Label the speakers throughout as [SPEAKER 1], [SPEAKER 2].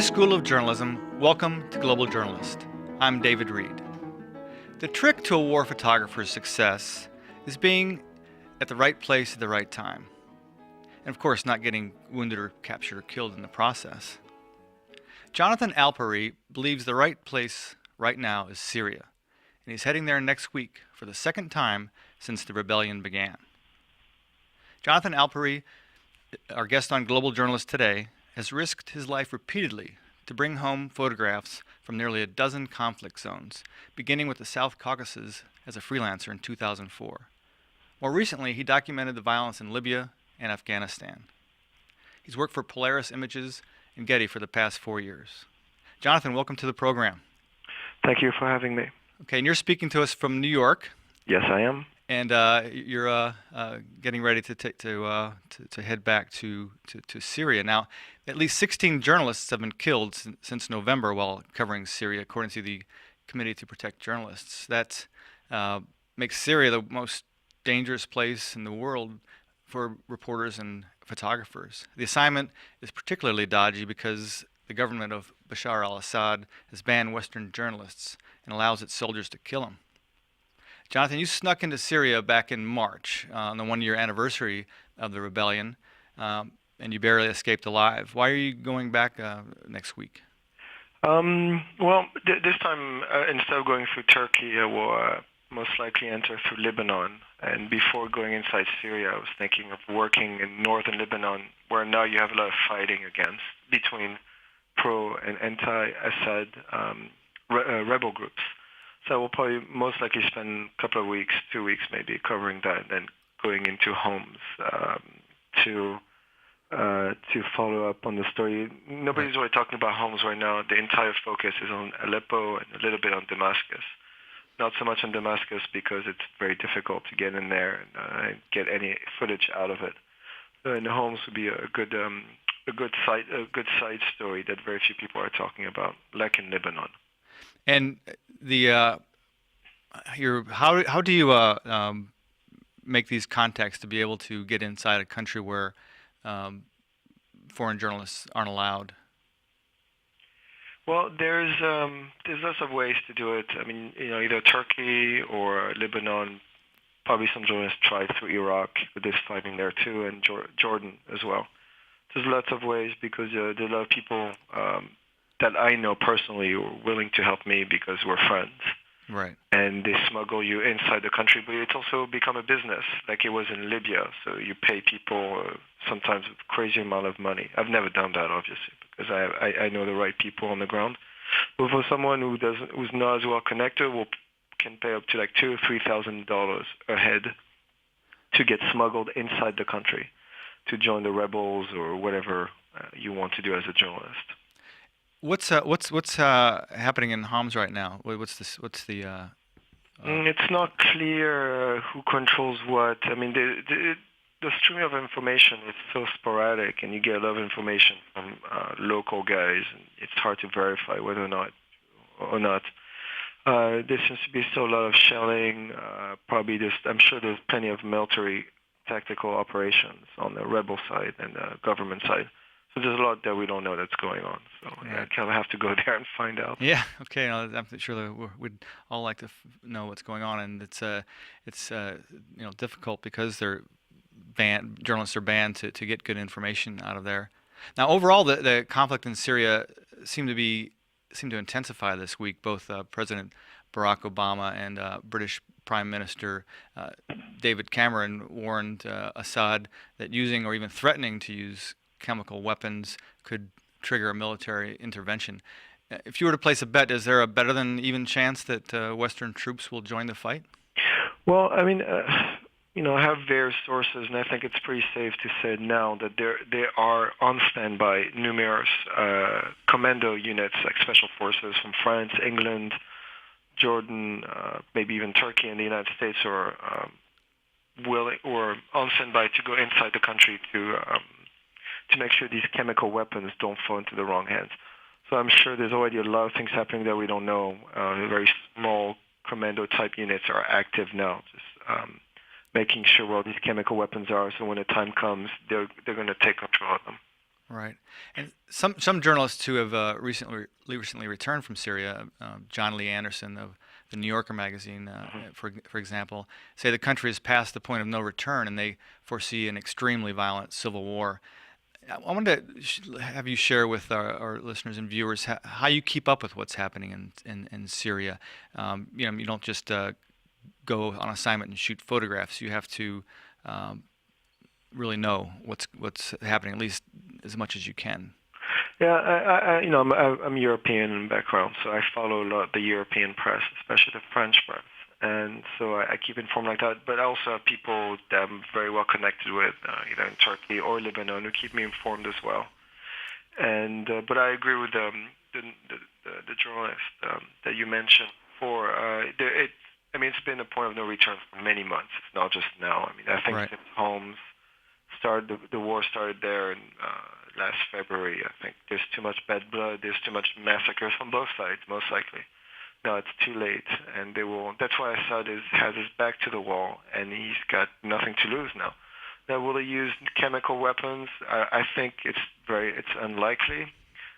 [SPEAKER 1] School of Journalism, welcome to Global Journalist. I'm David Reed. The trick to a war photographer's success is being at the right place at the right time. And of course, not getting wounded or captured or killed in the process. Jonathan Alpeyrie believes the right place right now is Syria, and he's heading there next week for the second time since the rebellion began. Jonathan Alpeyrie, our guest on Global Journalist today, has risked his life repeatedly to bring home photographs from nearly a dozen conflict zones, beginning with the South Caucasus as a freelancer in 2004. More recently, he documented the violence in Libya and Afghanistan. He's worked for Polaris Images and Getty for the past 4 years. Jonathan, welcome to the program.
[SPEAKER 2] Thank you for having me.
[SPEAKER 1] Okay, and you're speaking to us from New York.
[SPEAKER 2] Yes, I am.
[SPEAKER 1] And you're getting ready to head back to Syria. Now, at least 16 journalists have been killed since November while covering Syria, according to the Committee to Protect Journalists. That makes Syria the most dangerous place in the world for reporters and photographers. The assignment is particularly dodgy because the government of Bashar al-Assad has banned Western journalists and allows its soldiers to kill them. Jonathan, you snuck into Syria back in March on the one-year anniversary of the rebellion, and you barely escaped alive. Why are you going back next week?
[SPEAKER 2] This time, instead of going through Turkey, I will most likely enter through Lebanon. And before going inside Syria, I was thinking of working in northern Lebanon, where now you have a lot of fighting between pro and anti-Assad rebel groups. So I will probably most likely spend a couple of weeks, 2 weeks maybe, covering that, and then going into homes to follow up on the story. Nobody's really talking about homes right now. The entire focus is on Aleppo and a little bit on Damascus. Not so much on Damascus because it's very difficult to get in there and get any footage out of it. And the homes would be a good side story that very few people are talking about, like in Lebanon.
[SPEAKER 1] And how do you make these contacts to be able to get inside a country where foreign journalists aren't allowed?
[SPEAKER 2] Well, there's lots of ways to do it. I mean, either Turkey or Lebanon. Probably some journalists tried through Iraq, but there's fighting there too, and Jordan as well. There's lots of ways because there are a lot of people that I know personally who are willing to help me because we're friends.
[SPEAKER 1] Right.
[SPEAKER 2] And they smuggle you inside the country, but it's also become a business, like it was in Libya. So you pay people sometimes a crazy amount of money. I've never done that, obviously, because I know the right people on the ground. But for someone who's not as well connected, can pay up to like $2,000 or $3,000 a head to get smuggled inside the country to join the rebels or whatever you want to do as a journalist.
[SPEAKER 1] What's happening in Homs right now?
[SPEAKER 2] It's not clear who controls what. I mean, the stream of information is so sporadic, and you get a lot of information from local guys, and it's hard to verify whether or not. There seems to be still a lot of shelling. I'm sure there's plenty of military tactical operations on the rebel side and the government side. So there's a lot that we don't know that's going on. So I kind of have to go there and find out.
[SPEAKER 1] Yeah. Okay. I'm sure that we'd all like to know what's going on, and it's difficult because journalists are banned to get good information out of there. Now, overall, the conflict in Syria seemed to intensify this week. Both President Barack Obama and British Prime Minister David Cameron warned Assad that using or even threatening to use chemical weapons could trigger a military intervention. If you were to place a bet, is there a better than even chance that Western troops will join the fight?
[SPEAKER 2] Well, I mean, I have various sources, and I think it's pretty safe to say now that there are on standby numerous commando units, like special forces from France, England, Jordan, maybe even Turkey and the United States, are willing or on standby to go inside the country to make sure these chemical weapons don't fall into the wrong hands. So I'm sure there's already a lot of things happening that we don't know. Very small commando-type units are active now, just making sure where all these chemical weapons are, so when the time comes, they're going to take control of them.
[SPEAKER 1] Right. And some journalists who have recently returned from Syria, John Lee Anderson of the New Yorker magazine, for example, say the country has passed the point of no return, and they foresee an extremely violent civil war. I wanted to have you share with our listeners and viewers how you keep up with what's happening in Syria. You don't just go on assignment and shoot photographs. You have to um, really know what's happening, at least as much as you can.
[SPEAKER 2] Yeah, I'm European in background, so I follow a lot the European press, especially the French press, and so I keep informed like that. But I also have people that I'm very well connected with, either in Turkey or Lebanon, who keep me informed as well. And but I agree with the journalist that you mentioned. I mean, it's been a point of no return for many months. It's not just now. I mean, I think
[SPEAKER 1] Right.
[SPEAKER 2] since Holmes started, the war started there in last February. I think there's too much bad blood. There's too much massacres on both sides, most likely. Now it's too late, and they will. That's why Assad has his back to the wall, and he's got nothing to lose now. Now, will he use chemical weapons? I think it's unlikely,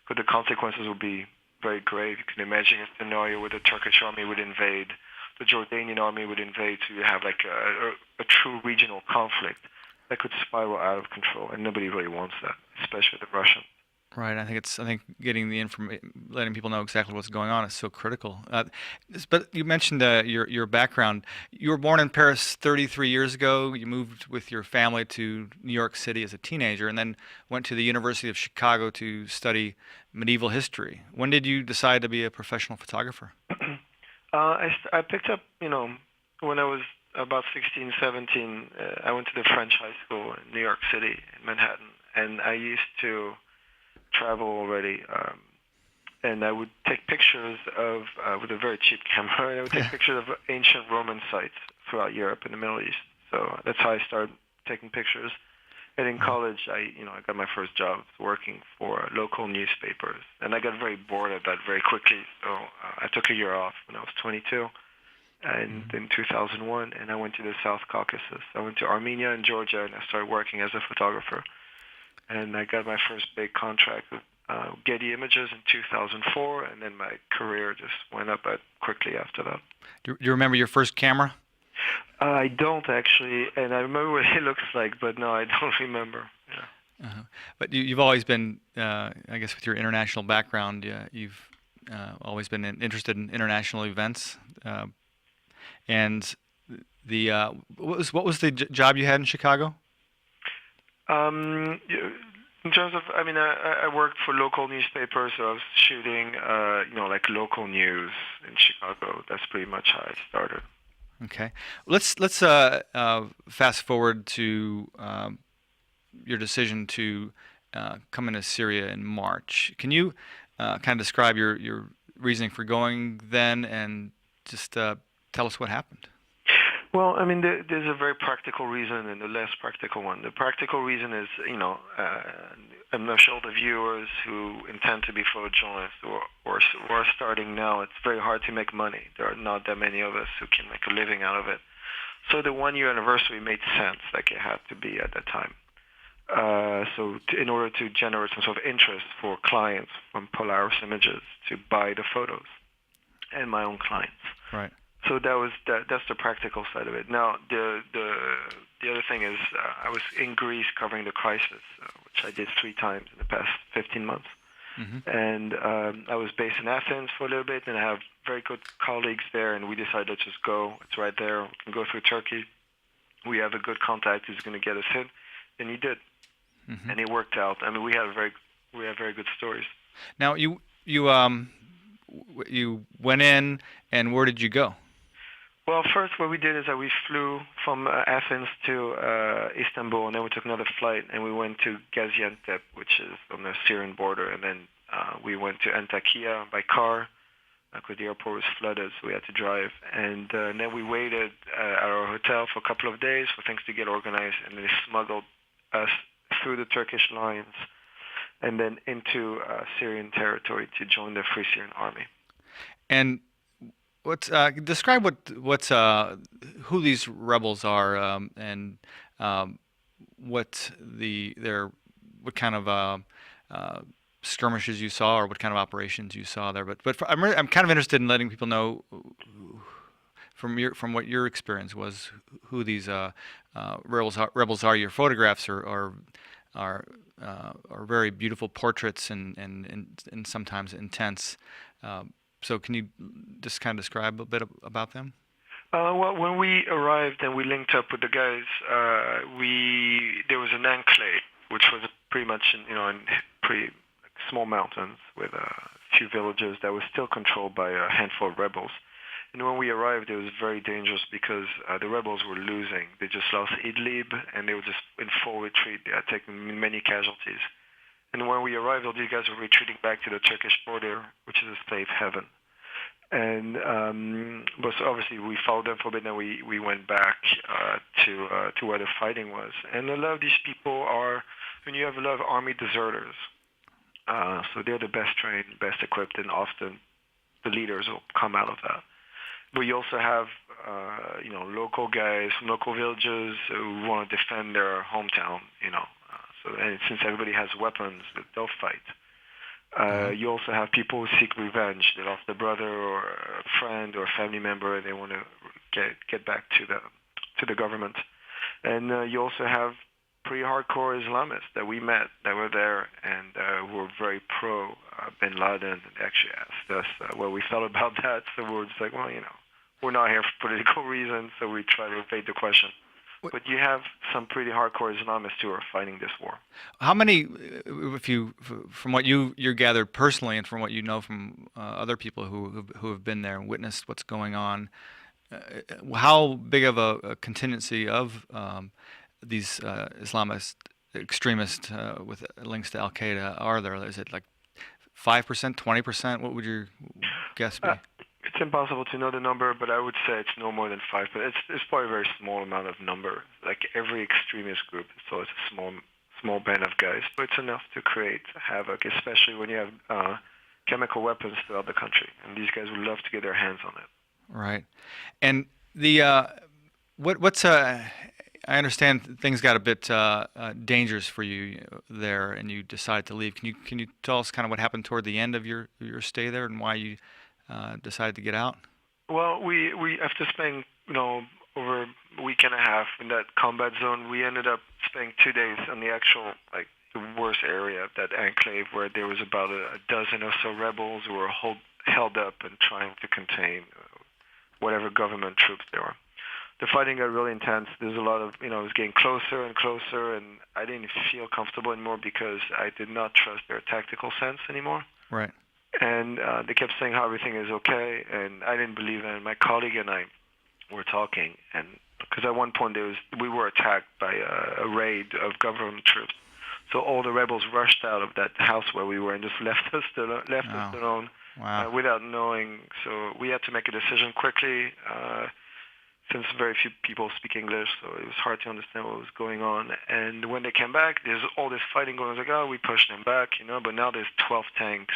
[SPEAKER 2] but the consequences will be very grave. You can imagine a scenario where the Turkish army would invade, the Jordanian army would invade, so you have like a true regional conflict that could spiral out of control, and nobody really wants that, especially the Russians.
[SPEAKER 1] Right. I think getting the information, letting people know exactly what's going on is so critical. But you mentioned your background. You were born in Paris 33 years ago. You moved with your family to New York City as a teenager, and then went to the University of Chicago to study medieval history. When did you decide to be a professional photographer?
[SPEAKER 2] I picked up, when I was about 16, 17, I went to the French high school in New York City, in Manhattan, and I used to travel already, and I would take pictures of, with a very cheap camera, and I would take
[SPEAKER 1] Yeah.
[SPEAKER 2] pictures of ancient Roman sites throughout Europe and the Middle East. So that's how I started taking pictures. And in college, I got my first job working for local newspapers, and I got very bored of that very quickly. So I took a year off when I was 22, and
[SPEAKER 1] Mhm.
[SPEAKER 2] in 2001, and I went to the South Caucasus. I went to Armenia and Georgia, and I started working as a photographer. And I got my first big contract with Getty Images in 2004, and then my career just went up quickly after that.
[SPEAKER 1] Do you remember your first camera?
[SPEAKER 2] I don't actually, and I remember what it looks like, but no, I don't remember. Yeah.
[SPEAKER 1] Uh-huh. But you've always been, I guess, with your international background, you've always been interested in international events. And the what was the job you had in Chicago?
[SPEAKER 2] In terms of, I mean, I worked for local newspapers, so I was shooting, like local news in Chicago. That's pretty much how I started.
[SPEAKER 1] Okay, let's fast forward to your decision to come into Syria in March. Can you kind of describe your reasoning for going then, and just tell us what happened?
[SPEAKER 2] Well, I mean, there's a very practical reason and a less practical one. The practical reason is, I'm not sure the viewers who intend to be photojournalists or are starting now, it's very hard to make money. There are not that many of us who can make a living out of it. So the 1 year anniversary made sense, like it had to be at that time. In order to generate some sort of interest for clients from Polaris Images to buy the photos, and my own clients.
[SPEAKER 1] Right.
[SPEAKER 2] So that's the practical side of it. Now the other thing is I was in Greece covering the crisis, which I did 3 times in the past 15 months.
[SPEAKER 1] Hmm.
[SPEAKER 2] And I was based in Athens for a little bit, and I have very good colleagues there, and we decided to just go. It's right there. We can go through Turkey. We have a good contact who's going to get us in, and he did,
[SPEAKER 1] Hmm.
[SPEAKER 2] and it worked out. I mean, we have very good stories.
[SPEAKER 1] Now you went in, and where did you go?
[SPEAKER 2] Well, first what we did is that we flew from Athens to Istanbul, and then we took another flight, and we went to Gaziantep, which is on the Syrian border, and then we went to Antakya by car because the airport was flooded, so we had to drive. And then we waited at our hotel for a couple of days for things to get organized, and they smuggled us through the Turkish lines and then into Syrian territory to join the Free Syrian Army.
[SPEAKER 1] And describe who these rebels are, and what what kind of skirmishes you saw, or what kind of operations you saw there. I'm kind of interested in letting people know from what your experience was, who these rebels are. Your photographs are very beautiful portraits and sometimes intense. So can you just kind of describe a bit about them?
[SPEAKER 2] Well, when we arrived and we linked up with the guys, there was an enclave, which was pretty much in pretty small mountains with a few villages that was still controlled by a handful of rebels. And when we arrived, it was very dangerous because the rebels were losing. They just lost Idlib, and they were just in full retreat. They had taken many casualties. And when we arrived, all these guys were retreating back to the Turkish border, which is a safe haven. And but so obviously we followed them for a bit, and we went back to where the fighting was. And a lot of these people are, when you have a lot of army deserters, so they're the best trained, best equipped, and often the leaders will come out of that. But you also have local guys from local villages who want to defend their hometown. And since everybody has weapons, they'll fight. You also have people who seek revenge. They lost a brother or a friend or a family member, and they want to get back to the government. And you also have pretty hardcore Islamists that we met that were there and who were very pro Bin Laden, and actually asked us what we felt about that. So we were just like, well, we're not here for political reasons, so we try to evade the question. But you have some pretty hardcore Islamists who are fighting this war.
[SPEAKER 1] How many, from what you gathered personally, and from what you know from other people who have been there and witnessed what's going on, how big of a contingency of these Islamist extremists with links to Al Qaeda are there? Is it like 5%, 20%? What would your guess be?
[SPEAKER 2] It's impossible to know the number, but I would say it's no more than 5%. But it's probably a very small amount of number. Like every extremist group, so it's a small band of guys, but it's enough to create havoc, especially when you have chemical weapons throughout the country, and these guys would love to get their hands on it.
[SPEAKER 1] Right, and the I understand things got a bit dangerous for you there, and you decided to leave. Can you tell us kind of what happened toward the end of your stay there, and why you decided to get out?
[SPEAKER 2] Well, we after spending over a week and a half in that combat zone, we ended up spending 2 days on the actual the worst area of that enclave, where there was about a dozen or so rebels who were held up and trying to contain whatever government troops there were. The fighting got really intense. There's a lot of, it was getting closer and closer, and I didn't feel comfortable anymore because I did not trust their tactical sense anymore.
[SPEAKER 1] Right.
[SPEAKER 2] And they kept saying how everything is okay, and I didn't believe it. And my colleague and I were talking, and because at one point we were attacked by a raid of government troops. So all the rebels rushed out of that house where we were and just left us alone.
[SPEAKER 1] Wow.
[SPEAKER 2] Without knowing. So we had to make a decision quickly. Since very few people speak English, so it was hard to understand what was going on. And when they came back, there's all this fighting going on. I was like, oh, we pushed them back, but now there's 12 tanks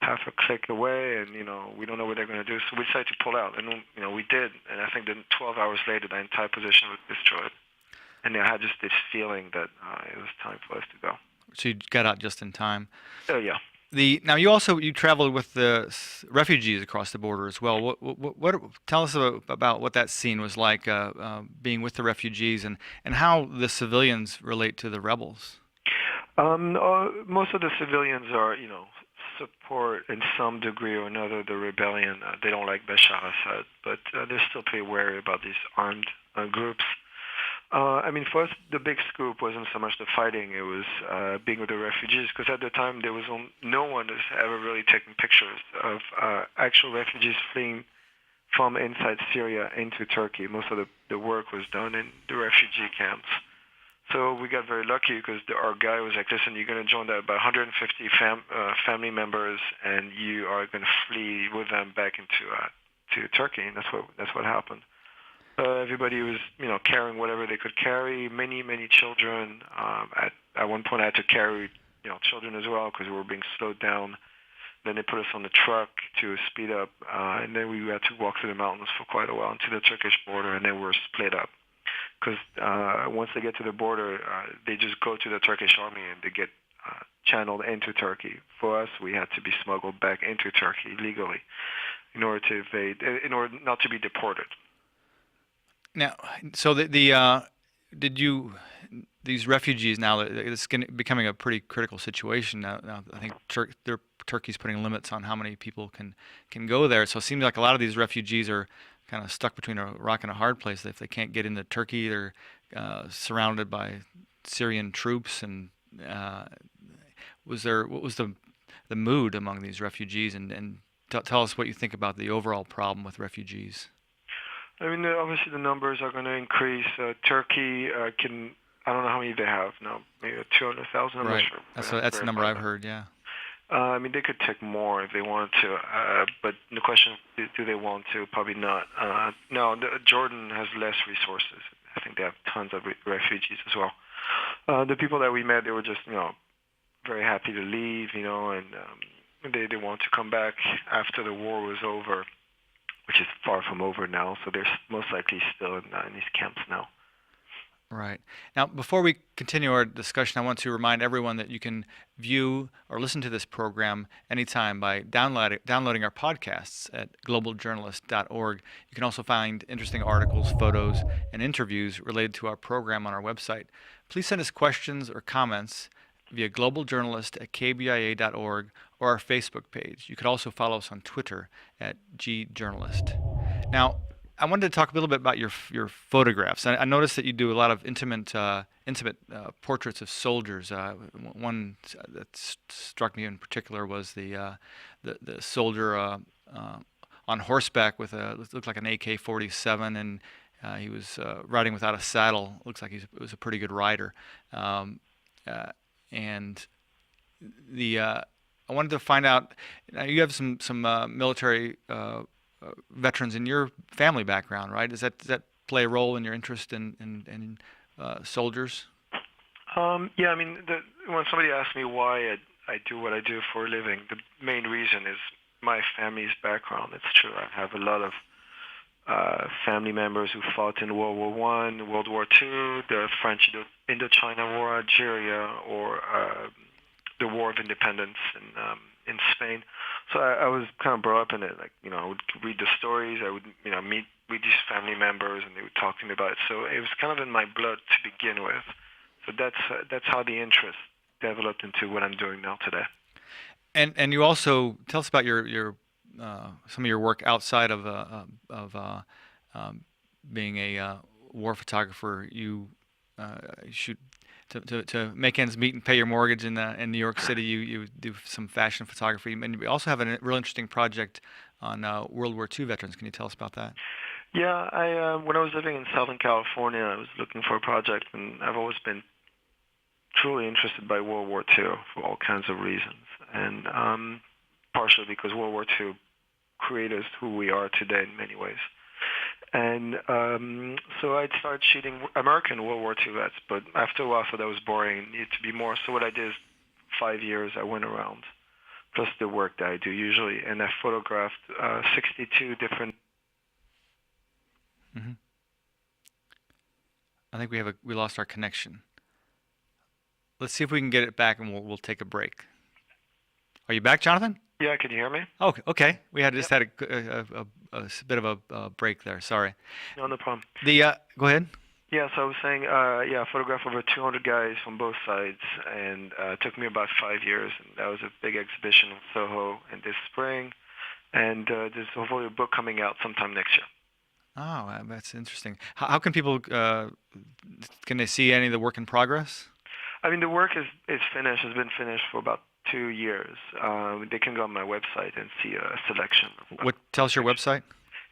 [SPEAKER 2] half a click away, and, we don't know what they're going to do. So we decided to pull out, and, we did. And I think then 12 hours later, the entire position was destroyed. And I had just this feeling that it was time for us to go.
[SPEAKER 1] So you got out just in time.
[SPEAKER 2] Yeah.
[SPEAKER 1] Now you traveled with the refugees across the border as well. What tell us about what that scene was like, being with the refugees, and how the civilians relate to the rebels.
[SPEAKER 2] Most of the civilians are support in some degree or another the rebellion. They don't like Bashar Assad, but they're still pretty wary about these armed groups. For us, the big scoop wasn't so much the fighting, it was being with the refugees, because at the time there was no one that's ever really taken pictures of actual refugees fleeing from inside Syria into Turkey. Most of the work was done in the refugee camps. So we got very lucky because our guy was like, listen, you're going to join about 150 family members, and you are going to flee with them back into to Turkey, and that's what happened. Everybody was, carrying whatever they could carry. Many children. At one point, I had to carry, children as well because we were being slowed down. Then they put us on the truck to speed up, and then we had to walk through the mountains for quite a while into the Turkish border, and then we were split up. Because once they get to the border, they just go to the Turkish army and they get channeled into Turkey. For us, we had to be smuggled back into Turkey legally in order to evade, in order not to be deported.
[SPEAKER 1] Now, so did you these refugees now that it's becoming a pretty critical situation now I think Turkey's putting limits on how many people can go there. So it seems like a lot of these refugees are kind of stuck between a rock and a hard place. If they can't get into Turkey, they're surrounded by Syrian troops. And what was the mood among these refugees? And tell us what you think about the overall problem with refugees.
[SPEAKER 2] I mean, obviously the numbers are going to increase. Turkey can, I don't know how many they have now, maybe 200,000, I'm
[SPEAKER 1] Right.
[SPEAKER 2] not sure.
[SPEAKER 1] That's the number I've heard, yeah.
[SPEAKER 2] I mean, they could take more if they wanted to, but the question, do they want to? Probably not. No, Jordan has less resources. I think they have tons of refugees as well. The people that we met, they were just, very happy to leave, and they want to come back after the war was over, which is far from over now. So they're most likely still in these camps now.
[SPEAKER 1] Right. Now, before we continue our discussion, I want to remind everyone that you can view or listen to this program anytime by downloading our podcasts at globaljournalist.org. You can also find interesting articles, photos, and interviews related to our program on our website. Please send us questions or comments via globaljournalist@kbia.org or our Facebook page. You could also follow us on Twitter at gjournalist. Now, I wanted to talk a little bit about your photographs. I noticed that you do a lot of intimate portraits of soldiers. One that struck me in particular was the soldier on horseback with looked like an AK-47, and he was riding without a saddle. Looks like he was a pretty good rider. And I wanted to find out. You have some military veterans in your family background, right? Does that play a role in your interest in soldiers?
[SPEAKER 2] Yeah, I mean, when somebody asks me why I do what I do for a living, the main reason is my family's background. It's true. I have a lot of family members who fought in World War I, World War II, the French Indochina War, Algeria, or the War of Independence in Spain. So I was kind of brought up in it. Like, I would read the stories. I would, meet with these family members, and they would talk to me about it. So it was kind of in my blood to begin with. So that's how the interest developed into what I'm doing now today.
[SPEAKER 1] And you also tell us about your some of your work outside of being a war photographer. You shoot to make ends meet and pay your mortgage in New York City. You do some fashion photography, and we also have a real interesting project on World War II veterans. Can you tell us about that?
[SPEAKER 2] Yeah, when I was living in Southern California, I was looking for a project, and I've always been truly interested by World War II for all kinds of reasons, and partially because World War II created us who we are today in many ways. And so I'd started shooting American World War II vets, but after a while I thought that was boring. It needed to be more. So what I did is 5 years I went around, plus the work that I do usually, and I photographed 62 different.
[SPEAKER 1] Mm-hmm. I think we lost our connection. Let's see if we can get it back, and we'll take a break. Are you back, Jonathan?
[SPEAKER 2] Yeah, can you hear me?
[SPEAKER 1] Oh, okay. We had just had a bit of a break there. Sorry.
[SPEAKER 2] No problem.
[SPEAKER 1] Go ahead.
[SPEAKER 2] Yeah, so I was saying, I photographed over 200 guys from both sides, and it took me about 5 years. And that was a big exhibition in Soho in this spring, and there's hopefully a book coming out sometime next year.
[SPEAKER 1] Oh, that's interesting. How can people can they see any of the work in progress?
[SPEAKER 2] I mean, the work is finished. Has been finished for about 2 years. They can go on my website and see a selection.
[SPEAKER 1] Tell us your website.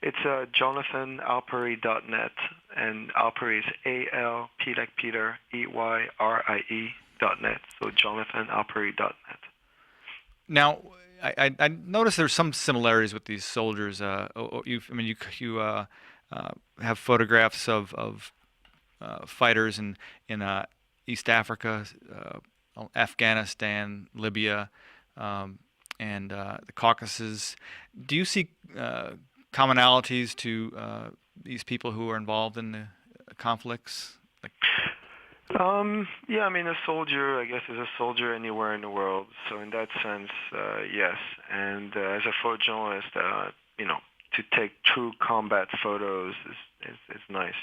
[SPEAKER 2] It's jonathanalpeyrie.net, and Alpeyrie is A-L-P like Peter, E-Y-R-I-E.net. So jonathanalpeyrie.net.
[SPEAKER 1] Now, I noticed there's some similarities with these soldiers. You have photographs of fighters in East Africa, Afghanistan, Libya, and the Caucasus. Do you see commonalities to these people who are involved in the conflicts?
[SPEAKER 2] Yeah, I mean, a soldier, I guess, is a soldier anywhere in the world. So in that sense, yes. And as a photojournalist, to take true combat photos is nice.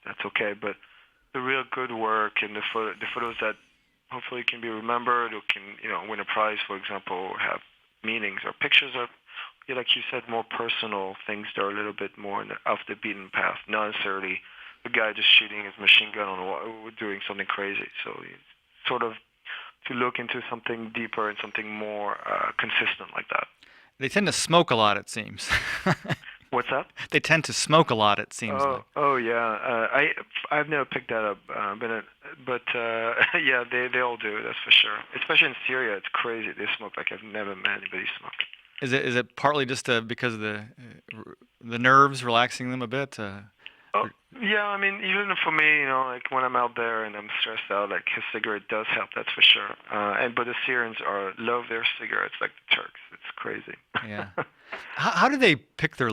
[SPEAKER 2] That's okay. But the real good work and the photos that hopefully can be remembered or can, win a prize, for example, have meanings or pictures of, yeah, like you said, more personal things that are a little bit more off the beaten path, not necessarily a guy just shooting his machine gun on the wall, doing something crazy. So it's sort of to look into something deeper and something more consistent like that.
[SPEAKER 1] They tend to smoke a lot, it seems.
[SPEAKER 2] What's that?
[SPEAKER 1] They tend to smoke a lot, it seems
[SPEAKER 2] Oh,
[SPEAKER 1] like.
[SPEAKER 2] oh yeah. I've never picked that up, but yeah, they all do. That's for sure. Especially in Syria, it's crazy. They smoke like I've never met anybody smoke.
[SPEAKER 1] Is it partly just because of the nerves relaxing them a bit?
[SPEAKER 2] Oh,
[SPEAKER 1] Or-
[SPEAKER 2] yeah, I mean, even for me, like when I'm out there and I'm stressed out, like his cigarette does help, that's for sure. But the Syrians love their cigarettes like the Turks. It's crazy.
[SPEAKER 1] yeah. How do they pick how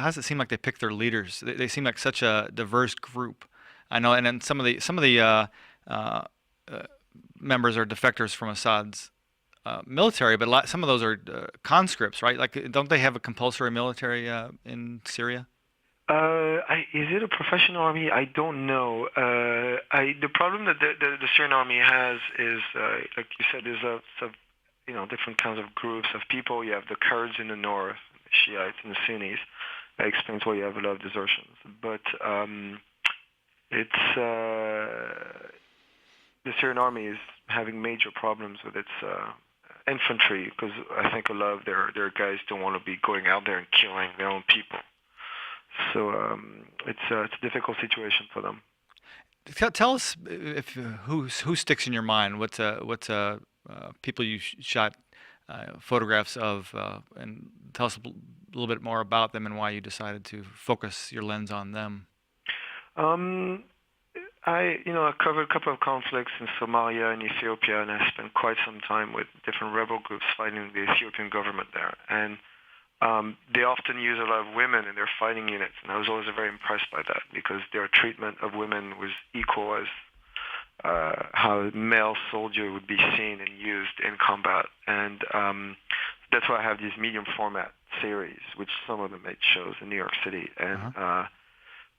[SPEAKER 1] does it seem like they pick their leaders? They seem like such a diverse group. I know, and then some of the uh, uh, members are defectors from Assad's military, but some of those are conscripts, right? Like, don't they have a compulsory military in Syria?
[SPEAKER 2] Is it a professional army? I don't know. The problem that the Syrian army has is, like you said, there's different kinds of groups of people. You have the Kurds in the north, the Shiites and the Sunnis. That explains why you have a lot of desertions. But it's the Syrian army is having major problems with its infantry because I think a lot of their guys don't want to be going out there and killing their own people. So it's a difficult situation for them.
[SPEAKER 1] Tell us if who sticks in your mind. What people you shot photographs of, and tell us a little bit more about them and why you decided to focus your lens on them.
[SPEAKER 2] Um, I covered a couple of conflicts in Somalia and Ethiopia, and I spent quite some time with different rebel groups fighting the Ethiopian government there. And they often use a lot of women in their fighting units, and I was always very impressed by that because their treatment of women was equal as how a male soldier would be seen and used in combat. And that's why I have these medium format series, which some of them made shows in New York City, and
[SPEAKER 1] Uh-huh.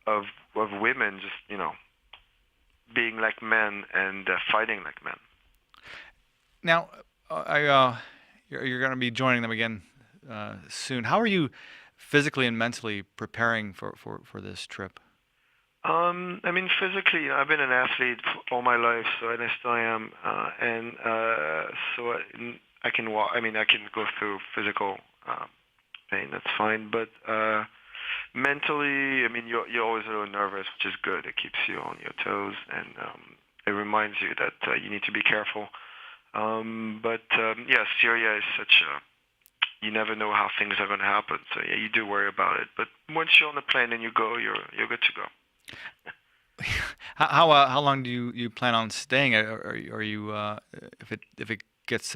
[SPEAKER 2] of women just being like men and fighting like men.
[SPEAKER 1] Now, you're going to be joining them again soon. How are you physically and mentally preparing for this trip?
[SPEAKER 2] I mean, physically, I've been an athlete all my life, so and I still am, and so I can walk. I mean, I can go through physical pain. That's fine, but mentally, I mean, you're always a little nervous, which is good. It keeps you on your toes, and it reminds you that you need to be careful. But yeah, Syria is such a you never know how things are going to happen. So yeah, you do worry about it. But once you're on the plane and you go, you're good to go.
[SPEAKER 1] How long do you plan on staying? Are you if it gets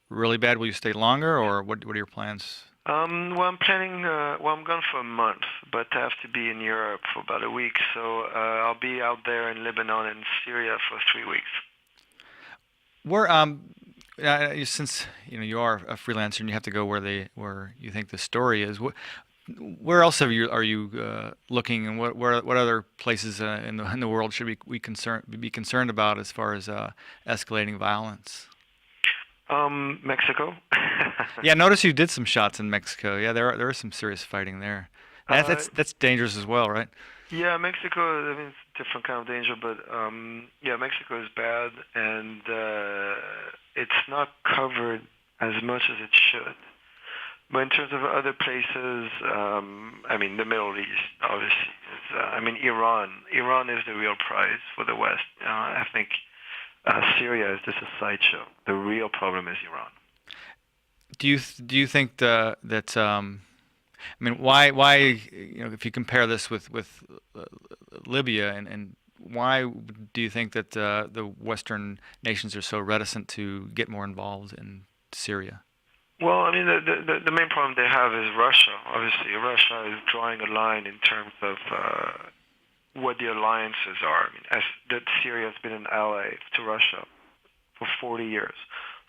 [SPEAKER 1] really bad, will you stay longer, or what are your plans?
[SPEAKER 2] Well, I'm planning. Well, I'm gone for a month, but I have to be in Europe for about a week. So I'll be out there in Lebanon and Syria for 3 weeks.
[SPEAKER 1] Where since you are a freelancer and you have to go where you think the story is. Where else are you looking, and what other places in the world should be concerned about as far as escalating violence?
[SPEAKER 2] Mexico.
[SPEAKER 1] Yeah, notice you did some shots in Mexico. Yeah, there is some serious fighting there. And
[SPEAKER 2] uh,
[SPEAKER 1] that's dangerous as well, right?
[SPEAKER 2] yeah, Mexico. I mean, it's a different kind of danger, but yeah, Mexico is bad, and it's not covered as much as it should. But in terms of other places, I mean, the Middle East, obviously, is, I mean, Iran. Iran is the real prize for the West. I think Syria is just a sideshow. The real problem is Iran.
[SPEAKER 1] Do you think that I mean, why if you compare this with Libya, and why do you think that the Western nations are so reticent to get more involved in Syria?
[SPEAKER 2] Well, I mean, the main problem they have is Russia. Obviously, Russia is drawing a line in terms of what the alliances are. I mean, as that Syria has been an ally to Russia for 40 years.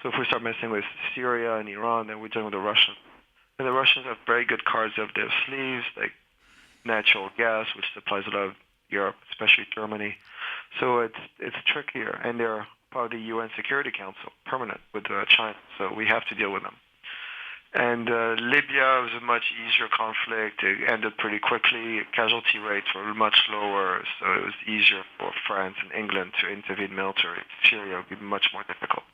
[SPEAKER 2] So if we start messing with Syria and Iran, then we're dealing with the Russians. And the Russians have very good cards up their sleeves, like natural gas, which supplies a lot of Europe, especially Germany. So it's trickier, and they're part of the UN Security Council, permanent with China. So we have to deal with them. And Libya was a much easier conflict. It ended pretty quickly. Casualty rates were much lower, so it was easier for France and England to intervene militarily. Syria would be much more difficult.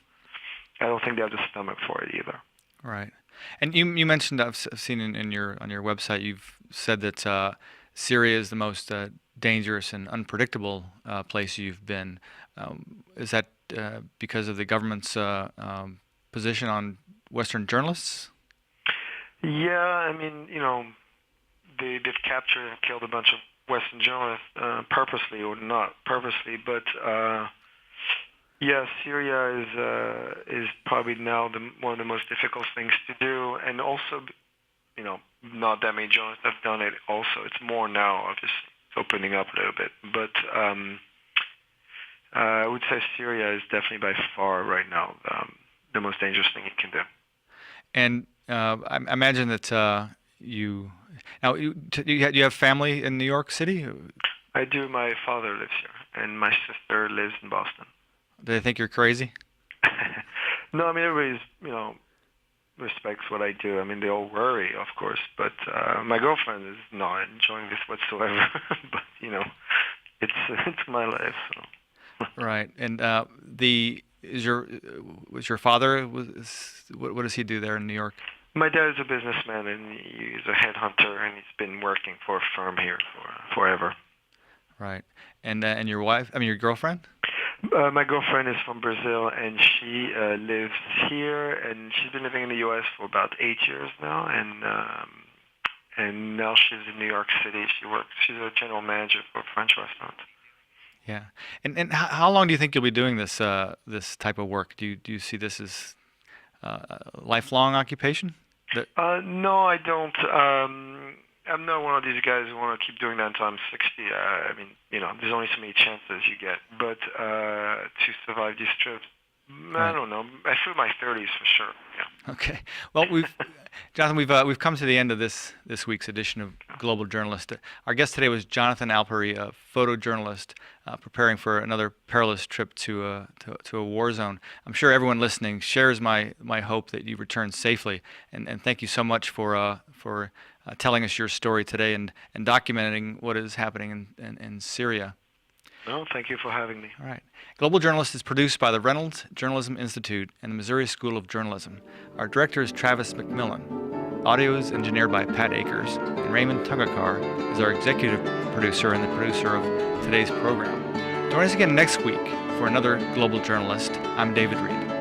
[SPEAKER 2] I don't think they have the stomach for it either.
[SPEAKER 1] Right. And you mentioned, I've seen on your website, you've said that Syria is the most dangerous and unpredictable place you've been. Is that because of the government's position on Western journalists?
[SPEAKER 2] Yeah, I mean, they've captured and killed a bunch of Western journalists purposely or not purposely, but yeah, Syria is probably now one of the most difficult things to do, and also, not that many journalists have done it. Also, it's more now, obviously, it's opening up a little bit, but I would say Syria is definitely by far right now the most dangerous thing you can do.
[SPEAKER 1] And I imagine that you have family in New York City?
[SPEAKER 2] I do. My father lives here, and my sister lives in Boston.
[SPEAKER 1] Do they think you're crazy?
[SPEAKER 2] No, I mean, everybody's, respects what I do. I mean, they all worry, of course, but my girlfriend is not enjoying this whatsoever. But, it's my life, so.
[SPEAKER 1] Right. And was your father, what does he do there in New York?
[SPEAKER 2] My dad is a businessman, and he's a headhunter, and he's been working for a firm here forever.
[SPEAKER 1] Right. And your wife, your girlfriend?
[SPEAKER 2] My girlfriend is from Brazil, and she lives here, and she's been living in the U.S. for about 8 years now, and now she's in New York City. She's a general manager for a French restaurant.
[SPEAKER 1] Yeah. And how long do you think you'll be doing this type of work? Do you see this as a lifelong occupation?
[SPEAKER 2] No, I don't. I'm not one of these guys who want to keep doing that until I'm 60. There's only so many chances you get. But to survive these trips, I don't know. I feel my 30s for sure. Yeah.
[SPEAKER 1] Okay. Well, Jonathan, we've come to the end of this week's edition of Global Journalist. Our guest today was Jonathan Alpeyrie, a photojournalist preparing for another perilous trip to a war zone. I'm sure everyone listening shares my hope that you return safely. And thank you so much for telling us your story today and documenting what is happening in Syria.
[SPEAKER 2] No, thank you for having me.
[SPEAKER 1] All right. Global Journalist is produced by the Reynolds Journalism Institute and the Missouri School of Journalism. Our director is Travis McMillan. Audio is engineered by Pat Akers, and Raymond Tungakar is our executive producer and the producer of today's program. Join us again next week for another Global Journalist. I'm David Reed.